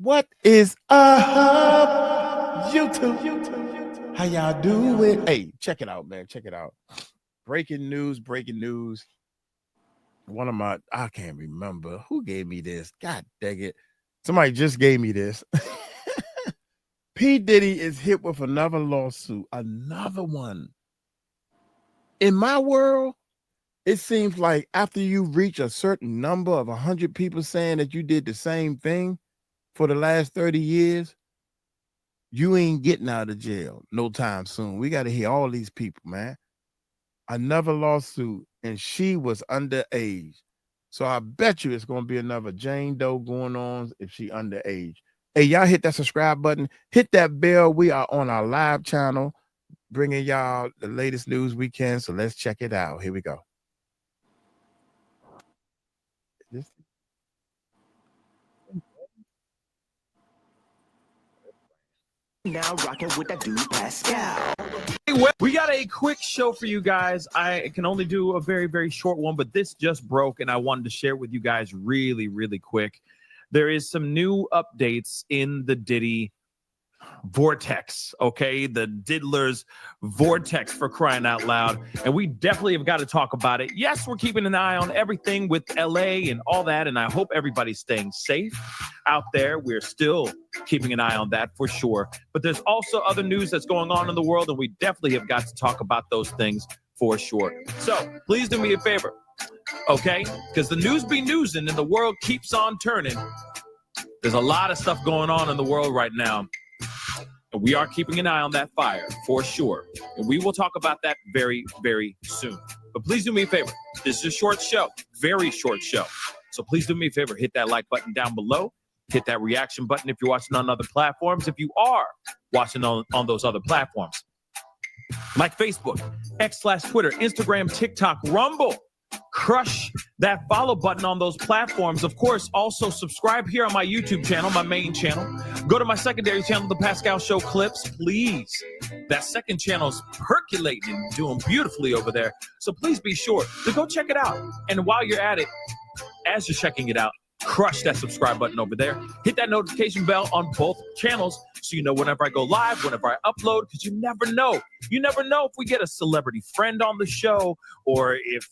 What is up, YouTube? How y'all doing? Hey, check it out, man. Check it out. Breaking news, breaking news. I can't remember who gave me this. God dang it. Somebody just gave me this. P. Diddy is hit with another lawsuit, another one. In my world, it seems like after you reach a certain number of 100 people saying that you did the same thing for the last 30 years, you ain't getting out of jail no time soon. We got to hear all these people, man. Another lawsuit, and she was underage. So I bet you it's going to be another Jane Doe going on if she underage. Hey, y'all hit that subscribe button. Hit that bell. We are on our live channel, bringing y'all the latest news we can. So let's check it out. Here we go. Now rocking with that dude Pascal. We got a quick show for you guys. I can only do a very, very short one, but this just broke, and I wanted to share with you guys really, really quick. There is some new updates in the Diddy vortex, okay? The Diddler's vortex, for crying out loud. And we definitely have got to talk about it. Yes, we're keeping an eye on everything with LA and all that, and I hope everybody's staying safe out there. We're still keeping an eye on that for sure. But there's also other news that's going on in the world, and we definitely have got to talk about those things for sure. So please do me a favor, okay? Because the news be newsing and the world keeps on turning. There's a lot of stuff going on in the world right now. And we are keeping an eye on that fire for sure. And we will talk about that very, very soon. But please do me a favor. This is a short show, very short show. So please do me a favor. Hit that like button down below. Hit that reaction button if you're watching on other platforms. If you are watching on those other platforms, like Facebook, X/Twitter, Instagram, TikTok, Rumble. Crush that follow button on those platforms. Of course, also subscribe here on my YouTube channel, my main channel. Go to my secondary channel, The Pascal Show Clips, please. That second channel's percolating and doing beautifully over there. So please be sure to go check it out. And while you're at it, as you're checking it out, crush that subscribe button over there. Hit that notification bell on both channels so you know whenever I go live, whenever I upload, because you never know. You never know if we get a celebrity friend on the show or if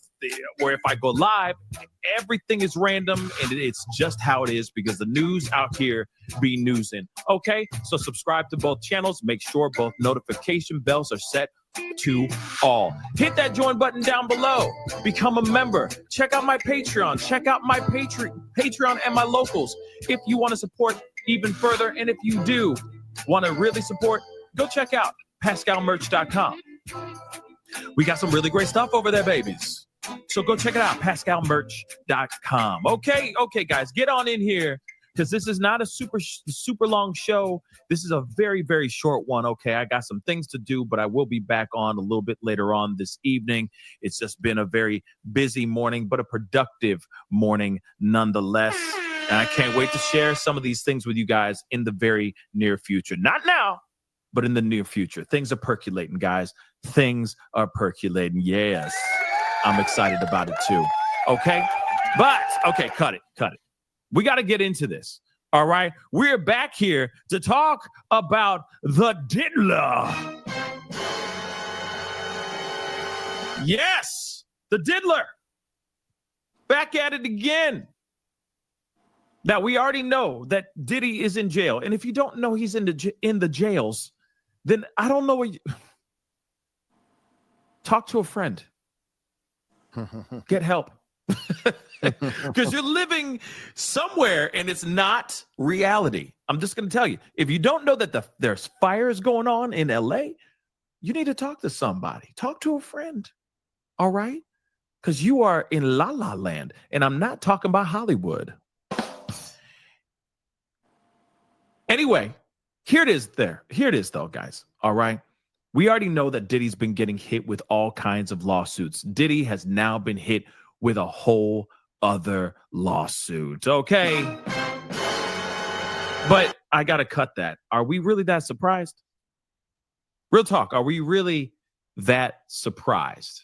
I go live. Everything is random, and it's just how it is because the news out here be newsing. Okay, so subscribe to both channels. Make sure both notification bells are set to all. Hit that join button down below. Become a member. Check out my Patreon. Check out my Patreon and my locals if you want to support even further. And if you do want to really support, go check out PascalMerch.com. We got some really great stuff over there, babies. So go check it out, PascalMerch.com. Okay, guys, get on in here because this is not a super long show. This is a very, very short one. Okay, I got some things to do, but I will be back on a little bit later on this evening. It's just been a very busy morning, but a productive morning nonetheless. And I can't wait to share some of these things with you guys in the very near future. Not now, but in the near future. Things are percolating, guys. Things are percolating. Yes, I'm excited about it too. Okay, but okay, cut it. We got to get into this. All right. We're back here to talk about the Diddler. Yes, the Diddler. Back at it again. Now, we already know that Diddy is in jail. And if you don't know he's in the jails, then I don't know what you... Talk to a friend. Get help. Because you're living somewhere and it's not reality. I'm just going to tell you, if you don't know that there's fires going on in LA, you need to talk to somebody. Talk to a friend. All right? Because you are in La La Land. And I'm not talking about Hollywood. Anyway, here it is though, guys. All right? We already know that Diddy's been getting hit with all kinds of lawsuits. Diddy has now been hit with a whole other lawsuit. Okay. But I got to cut that. Are we really that surprised? Real talk. Are we really that surprised?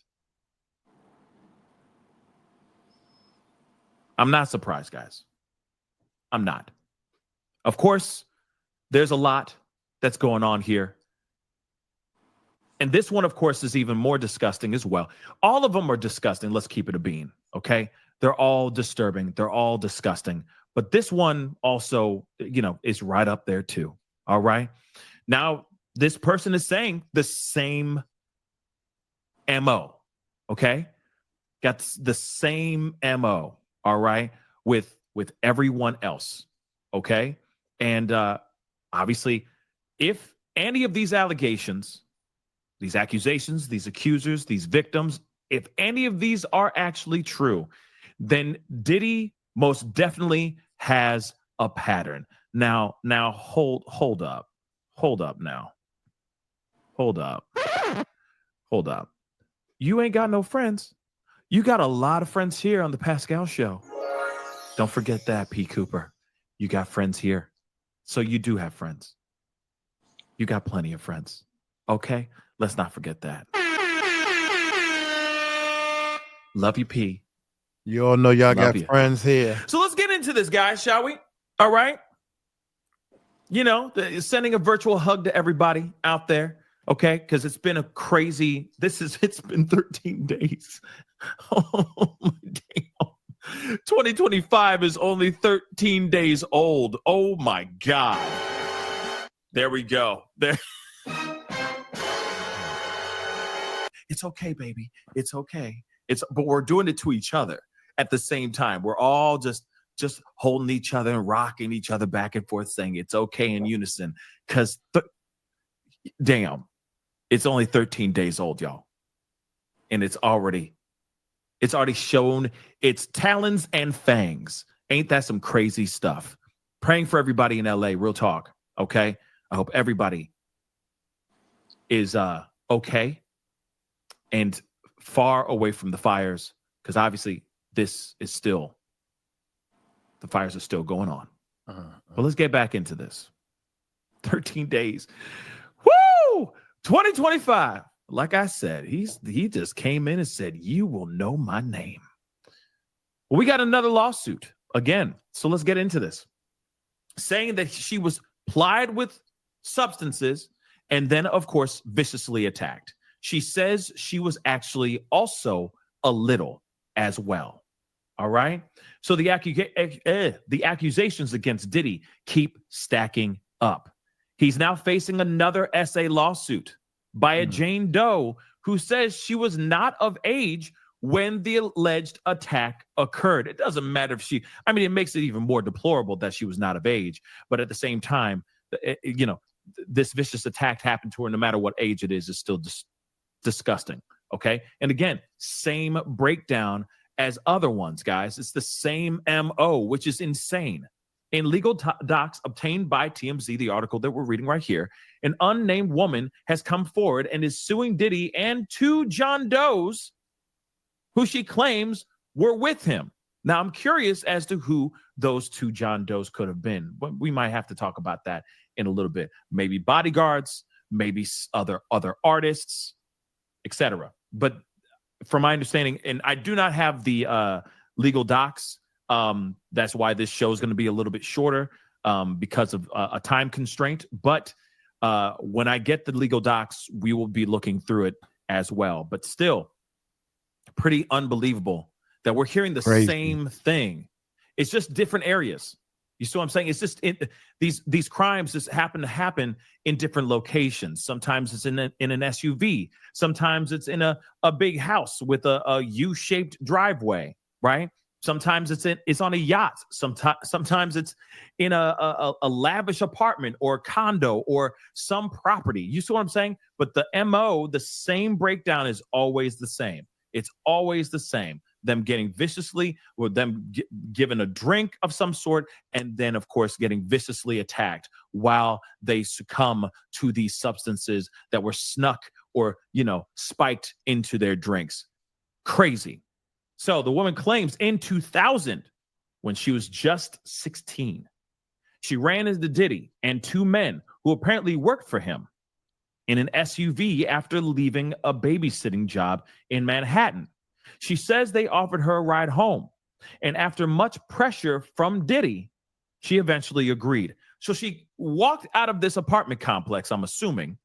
I'm not surprised, guys. I'm not. Of course, there's a lot that's going on here. And this one, of course, is even more disgusting as well. All of them are disgusting. Let's keep it a bean, okay? They're all disturbing. They're all disgusting. But this one also, is right up there too, all right? Now, this person is saying the same MO, okay? Got the same MO, all right, with everyone else, okay? And obviously, if any of these allegations, these accusations, these accusers, these victims, if any of these are actually true, then Diddy most definitely has a pattern. Now hold up. Hold up now. Hold up. Hold up. You ain't got no friends. You got a lot of friends here on the Pascal Show. Don't forget that, P. Cooper. You got friends here. So you do have friends. You got plenty of friends. Okay? Let's not forget that. Love you, P. You all know y'all Love got you. friends here. So let's get into this, guys, shall we? All right. Sending a virtual hug to everybody out there. Okay, because it's been it's been 13 days. Oh my damn. 2025 is only 13 days old. Oh my God. There we go. There. It's okay, baby. It's okay. But we're doing it to each other at the same time. We're all just holding each other and rocking each other back and forth, saying it's okay in unison. Because damn. It's only 13 days old, y'all. And it's already shown its talons and fangs. Ain't that some crazy stuff? Praying for everybody in LA, real talk, okay? I hope everybody is okay and far away from the fires, because obviously the fires are still going on. But let's get back into this. 13 days. Woo! 2025, like I said, he just came in and said, you will know my name. Well, we got another lawsuit again. So let's get into this. Saying that she was plied with substances and then, of course, viciously attacked. She says she was actually also a little as well. All right. So the accusations against Diddy keep stacking up. He's now facing another SA lawsuit by a Jane Doe who says she was not of age when the alleged attack occurred. It doesn't matter if it makes it even more deplorable that she was not of age. But at the same time, this vicious attack happened to her no matter what age it is still disgusting. Okay. And again, same breakdown as other ones, guys. It's the same MO, which is insane. In legal docs obtained by TMZ, the article that we're reading right here, an unnamed woman has come forward and is suing Diddy and two John Does who she claims were with him. Now, I'm curious as to who those two John Does could have been. But we might have to talk about that in a little bit. Maybe bodyguards, maybe other artists, etc. But from my understanding, and I do not have the legal docs, that's why this show is going to be a little bit shorter because of a time constraint. But when I get the legal docs, we will be looking through it as well. But still, pretty unbelievable that we're hearing the same thing. It's just different areas. You see what I'm saying? It's just these crimes just happen to happen in different locations. Sometimes it's in an SUV. Sometimes it's in a big house with a U-shaped driveway, right? Sometimes it's on a yacht. Sometimes it's in a lavish apartment or condo or some property. You see what I'm saying? But the MO, the same breakdown is always the same. It's always the same. Them getting viciously, or them given a drink of some sort, and then, of course, getting viciously attacked while they succumb to these substances that were snuck or, spiked into their drinks. Crazy. So the woman claims in 2000, when she was just 16, she ran into Diddy and two men who apparently worked for him in an SUV after leaving a babysitting job in Manhattan. She says they offered her a ride home, and after much pressure from Diddy, she eventually agreed. So she walked out of this apartment complex, I'm assuming,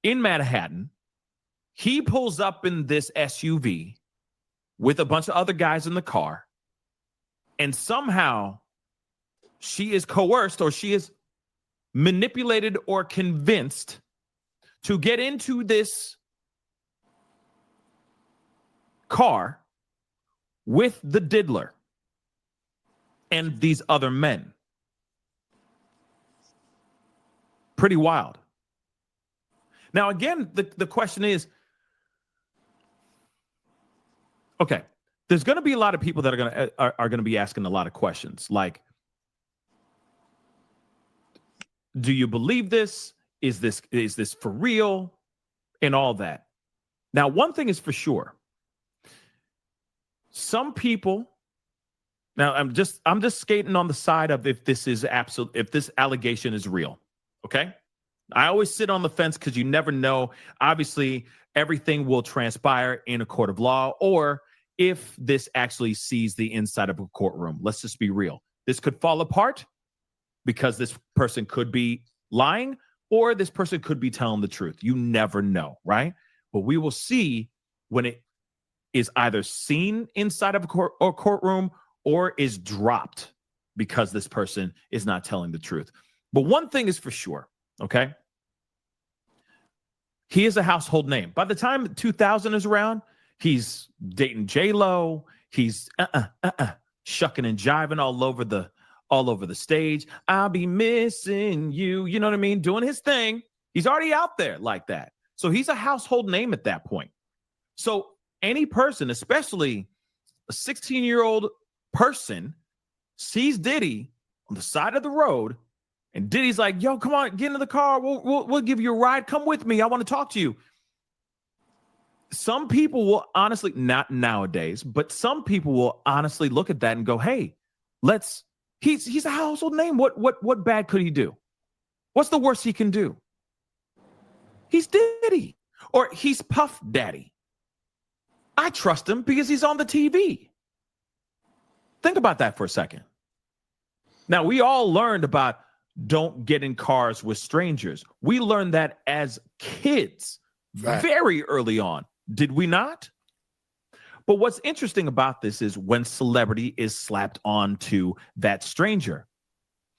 in Manhattan. He pulls up in this SUV with a bunch of other guys in the car. And somehow she is coerced, or she is manipulated or convinced to get into this car with the diddler and these other men. Pretty wild. Now, again, the question is, okay, there's going to be a lot of people that are going to be asking a lot of questions, like, do you believe this? Is this for real? And all that. Now, one thing is for sure. Some people, now I'm just skating on the side of if this is absolute, if this allegation is real. Okay. I always sit on the fence because you never know. Obviously, everything will transpire in a court of law, or if this actually sees the inside of a courtroom. Let's just be real. This could fall apart because this person could be lying, or this person could be telling the truth. You never know, right? But we will see when it is either seen inside of a courtroom or is dropped because this person is not telling the truth. But one thing is for sure, okay? He is a household name. By the time 2000 is around, he's dating J-Lo. He's shucking and jiving all over the stage. I'll be missing you. You know what I mean? Doing his thing. He's already out there like that. So he's a household name at that point. So any person, especially a 16-year-old person, sees Diddy on the side of the road, and Diddy's like, yo, come on, get into the car. We'll give you a ride. Come with me. I want to talk to you. Some people will honestly, not nowadays, but some people will honestly look at that and go, hey, he's a household name. What bad could he do? What's the worst he can do? He's Diddy, or he's Puff Daddy. I trust him because he's on the TV. Think about that for a second. Now, we all learned about don't get in cars with strangers. We learned that as kids very early on. Did we not? But what's interesting about this is when celebrity is slapped onto that stranger.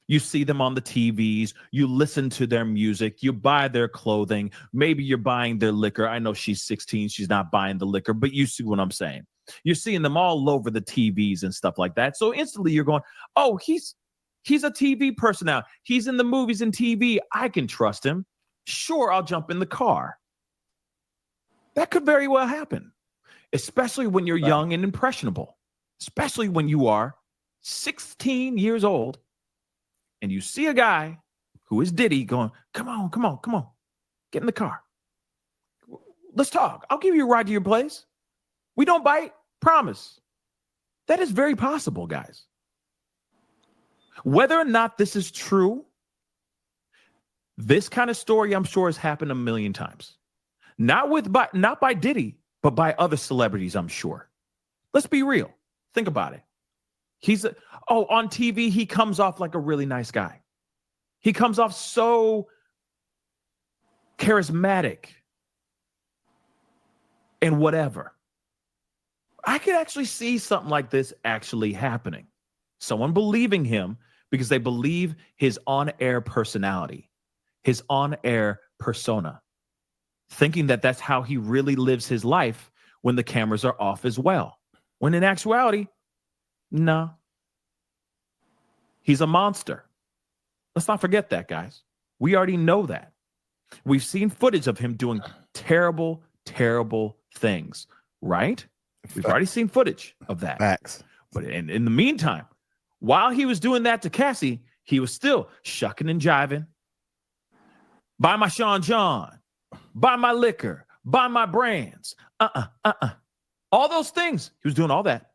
You see them on the TVs, you listen to their music, you buy their clothing, maybe you're buying their liquor. I know she's 16, she's not buying the liquor, but you see what I'm saying. You're seeing them all over the TVs and stuff like that. So instantly you're going, oh, he's a TV person now. He's in the movies and TV. I can trust him. Sure, I'll jump in the car. That could very well happen, especially when you're young and impressionable, especially when you are 16 years old and you see a guy who is Diddy going, come on, get in the car. Let's talk. I'll give you a ride to your place. We don't bite, promise. That is very possible, guys. Whether or not this is true, this kind of story, I'm sure, has happened a million times. Not by Diddy, but by other celebrities, I'm sure. Let's be real. Think about it. On TV, he comes off like a really nice guy. He comes off so charismatic and whatever. I could actually see something like this actually happening. Someone believing him because they believe his on-air personality, his on-air persona, thinking that that's how he really lives his life when the cameras are off as well. When in actuality, no. He's a monster. Let's not forget that, guys. We already know that. We've seen footage of him doing terrible, terrible things, right? We've already seen footage of that. Facts. But in the meantime, while he was doing that to Cassie, he was still shucking and jiving. Buy my Sean John. Buy my liquor. Buy my brands. All those things. He was doing all that.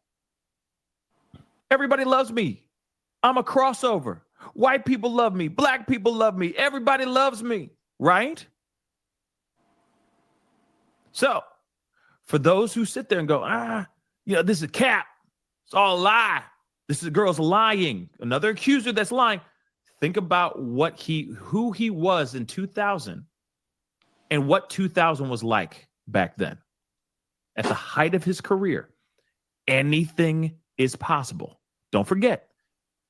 Everybody loves me. I'm a crossover. White people love me. Black people love me. Everybody loves me. Right? So, for those who sit there and go, this is a cap. It's all a lie. This girl's lying. Another accuser that's lying. Think about who he was in 2000 and what 2000 was like back then. At the height of his career, anything is possible. Don't forget,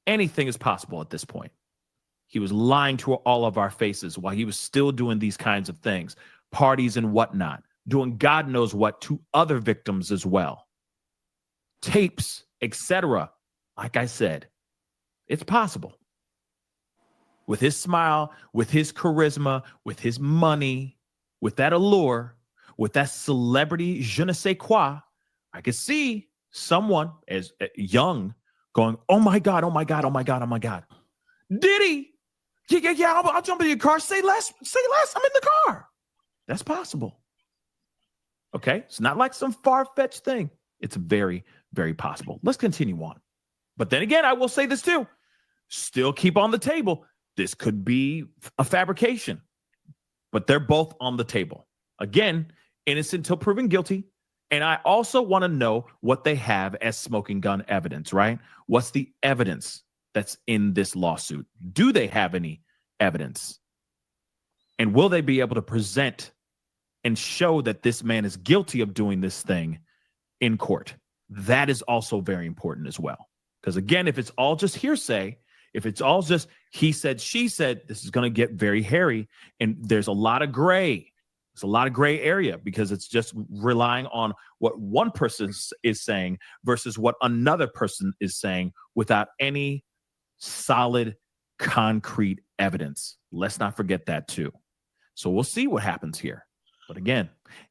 anything is possible at this point. He was lying to all of our faces while he was still doing these kinds of things, parties and whatnot, doing God knows what to other victims as well. Tapes, etc. Like I said, it's possible. With his smile, with his charisma, with his money, with that allure, with that celebrity je ne sais quoi, I could see someone as young going, oh my God, oh my God, oh my God, oh my God. Diddy, yeah, I'll jump in your car. Say less, I'm in the car. That's possible. Okay, it's not like some far-fetched thing. It's very, very possible. Let's continue on. But then again, I will say this too. Still keep on the table. This could be a fabrication, but they're both on the table. Again, innocent until proven guilty. And I also want to know what they have as smoking gun evidence, right? What's the evidence that's in this lawsuit? Do they have any evidence? And will they be able to present and show that this man is guilty of doing this thing in court? That is also very important as well. Because again, if it's all just hearsay, if it's all just he said, she said, this is going to get very hairy. And there's a lot of gray. It's a lot of gray area because it's just relying on what one person is saying versus what another person is saying without any solid, concrete evidence. Let's not forget that too. So we'll see what happens here. But again,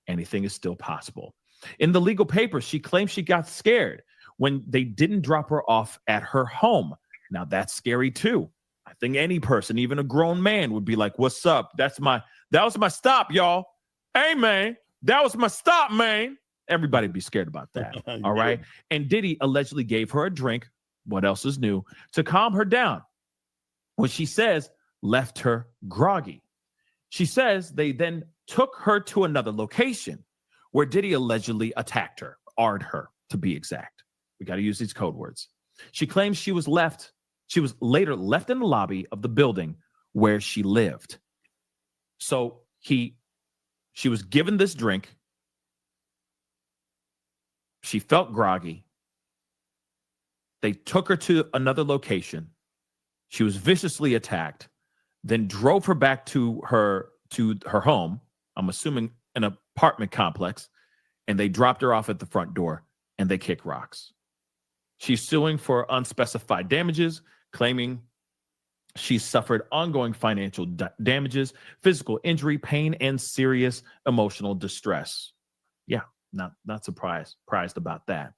anything is still possible. In the legal papers, she claims she got scared when they didn't drop her off at her home. Now that's scary too. I think any person, even a grown man, would be like, what's up? That was my stop, y'all. Hey, man, that was my stop, man. Everybody be scared about that. All right. And Diddy allegedly gave her a drink. What else is new? To calm her down. What she says left her groggy. She says they then took her to another location where Diddy allegedly attacked her, arred her to be exact. We got to use these code words. She claims she was later left in the lobby of the building where she lived. So she was given this drink. She felt groggy. They took her to another location. She was viciously attacked, then drove her back to her home. I'm assuming an apartment complex, and they dropped her off at the front door and they kicked rocks. She's suing for unspecified damages, claiming she suffered ongoing financial damages, physical injury, pain, and serious emotional distress. Yeah, not surprised about that.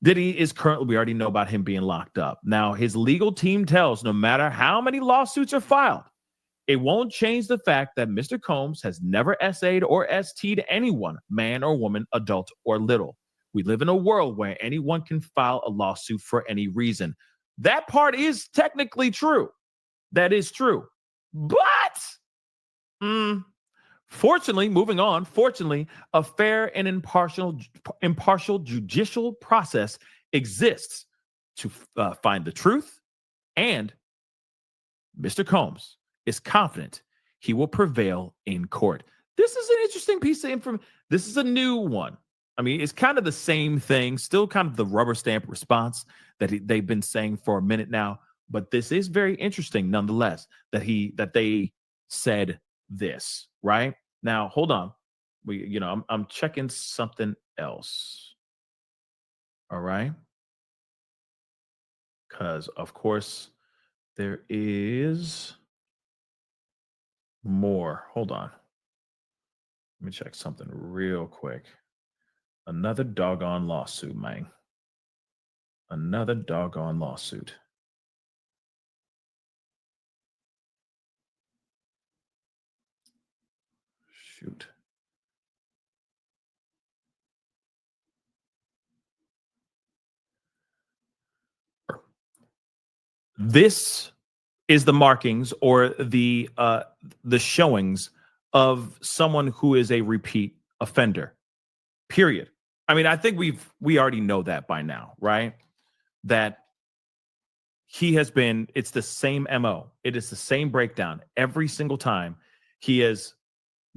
Diddy is currently, we already know about him being locked up. Now, his legal team tells no matter how many lawsuits are filed, it won't change the fact that Mr. Combs has never SA'd or ST'd anyone, man or woman, adult or little. We live in a world where anyone can file a lawsuit for any reason. That part is technically true. That is true. But fortunately, moving on, a fair and impartial judicial process exists to find the truth, and Mr. Combs is confident he will prevail in court. This is an interesting piece of information. This is a new one. I mean, it's kind of the same thing, still kind of the rubber stamp response that they've been saying for a minute now. But this is very interesting, nonetheless, that they said this right now. Hold on, I'm checking something else. All right, because of course there is more. Hold on, let me check something real quick. Another doggone lawsuit, man. Another doggone lawsuit. Shoot. This is the markings or the showings of someone who is a repeat offender. Period. I mean, I think we already know that by now, right? That it's the same MO. It is the same breakdown every single time. He is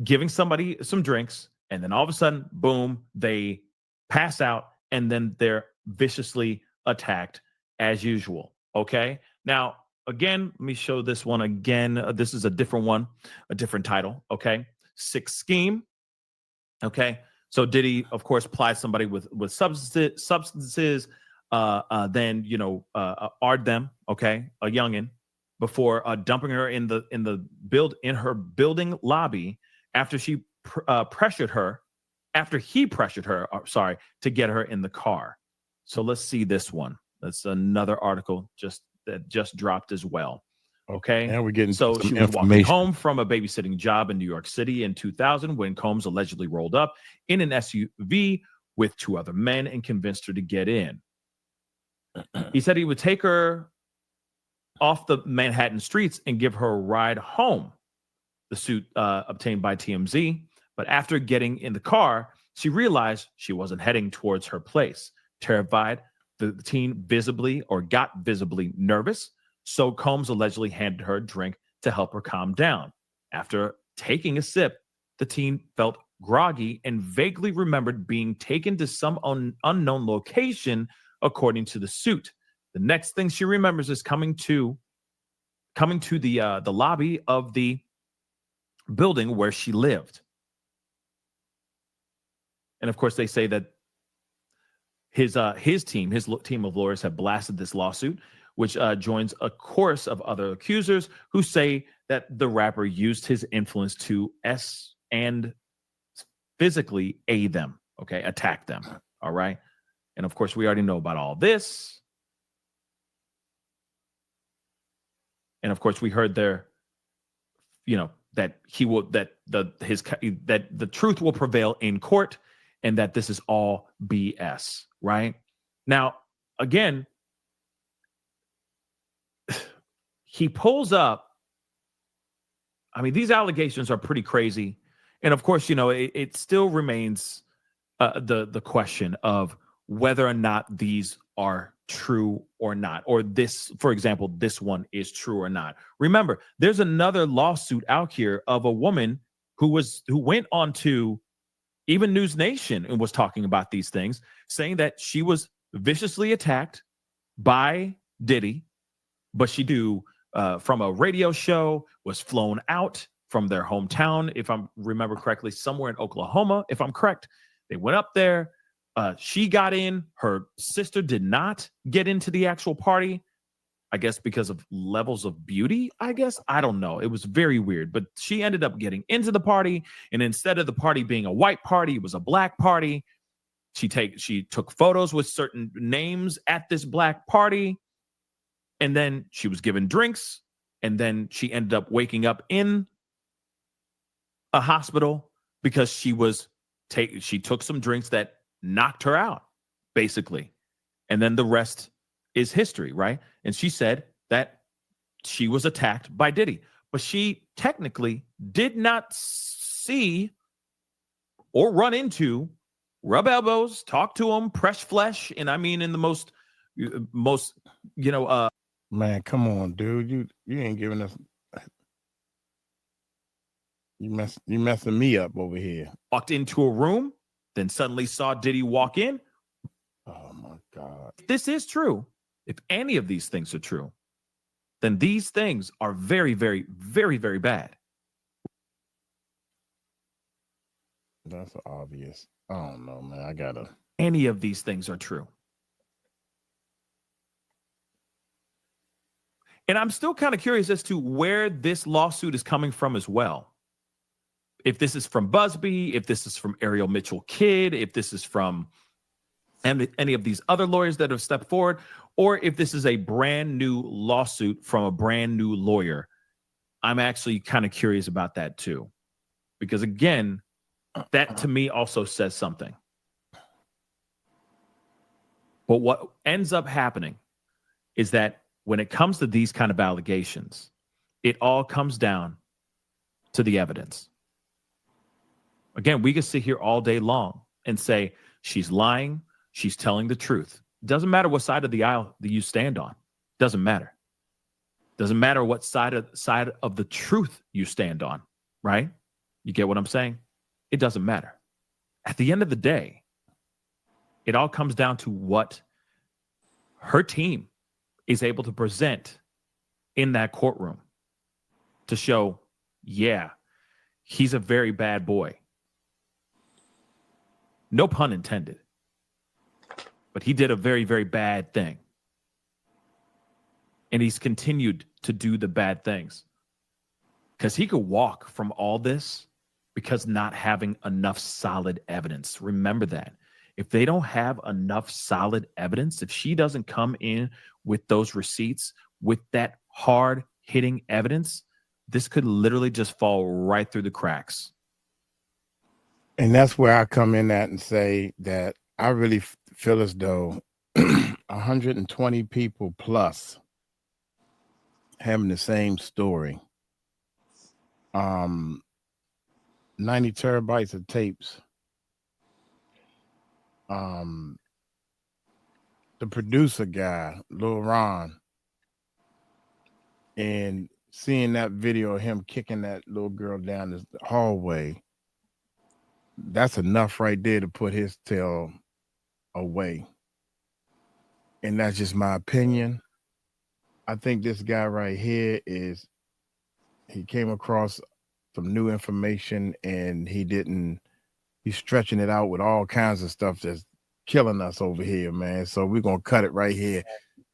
giving somebody some drinks, and then all of a sudden, boom, they pass out, and then they're viciously attacked as usual. Okay. Now, again, let me show this one again. This is a different one, a different title. Okay. Sixth scheme. Okay. So Diddy, of course, plied somebody with substances, then ard them, okay, a youngin, before dumping her in her building lobby after he pressured her, to get her in the car. So let's see this one. That's another article that just dropped as well. Okay. Now we're getting so some she was walking information. home from a babysitting job in New York City in 2000 when Combs allegedly rolled up in an SUV with two other men and convinced her to get in. He said he would take her off the Manhattan streets and give her a ride home. The suit obtained by TMZ. But after getting in the car, she realized she wasn't heading towards her place. Terrified, the teen got visibly nervous. So Combs allegedly handed her a drink to help her calm down. After taking a sip, the teen felt groggy and vaguely remembered being taken to some unknown location, according to the suit. The next thing she remembers is coming to the lobby of the building where she lived. And of course, they say that his team of lawyers have blasted this lawsuit, which joins a chorus of other accusers who say that the rapper used his influence to and physically attack them. All right. And of course, we already know about all this. And of course, we heard that the truth will prevail in court and that this is all BS, right? Now, again, he pulls up. I mean, these allegations are pretty crazy. And of course, it still remains the question of whether or not these are true or not, or this, for example, this one is true or not. Remember, there's another lawsuit out here of a woman who went on to even News Nation and was talking about these things, saying that she was viciously attacked by Diddy, but she from a radio show, was flown out from their hometown, if I remember correctly, somewhere in Oklahoma, if I'm correct. They went up there. She got in. Her sister did not get into the actual party, I guess because of levels of beauty, I guess. I don't know. It was very weird. But she ended up getting into the party, and instead of the party being a white party, it was a black party. She took photos with certain names at this black party, and then she was given drinks, and then she ended up waking up in a hospital because she took some drinks that knocked her out, basically. And then the rest is history, right? And she said that she was attacked by Diddy, but she technically did not see or run into, rub elbows, talk to him, press flesh, and I mean in the most man, come on, dude. You ain't giving us. You messing me up over here. Walked into a room, then suddenly saw Diddy walk in. Oh my God. If this is true, if any of these things are true, then these things are very, very, very, very bad. That's obvious. I don't know, man. Any of these things are true. And I'm still kind of curious as to where this lawsuit is coming from as well. If this is from Busby, if this is from Ariel Mitchell Kidd, if this is from any of these other lawyers that have stepped forward, or if this is a brand new lawsuit from a brand new lawyer. I'm actually kind of curious about that too. Because again, that to me also says something. But what ends up happening is that when it comes to these kind of allegations, it all comes down to the evidence. Again, we can sit here all day long and say, she's lying, she's telling the truth. It doesn't matter what side of the aisle that you stand on. Doesn't matter. Doesn't matter what side of the truth you stand on, right? You get what I'm saying? It doesn't matter. At the end of the day, it all comes down to what her team is able to present in that courtroom to show, yeah, he's a very bad boy. No pun intended. But he did a very, very bad thing. And he's continued to do the bad things. Because he could walk from all this because not having enough solid evidence. Remember that. If they don't have enough solid evidence, if she doesn't come in with those receipts, with that hard-hitting evidence, this could literally just fall right through the cracks. And that's where I come in at and say that I really feel as though 120 people plus having the same story. 90 terabytes of tapes. The producer guy, Lil Ron, and seeing that video of him kicking that little girl down the hallway, that's enough right there to put his tail away. And that's just my opinion. I think this guy right here he came across some new information and he's stretching it out with all kinds of stuff that's killing us over here, man. So we're going to cut it right here.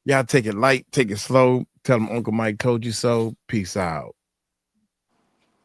Y'all take it light, take it slow. Tell them Uncle Mike told you so. Peace out.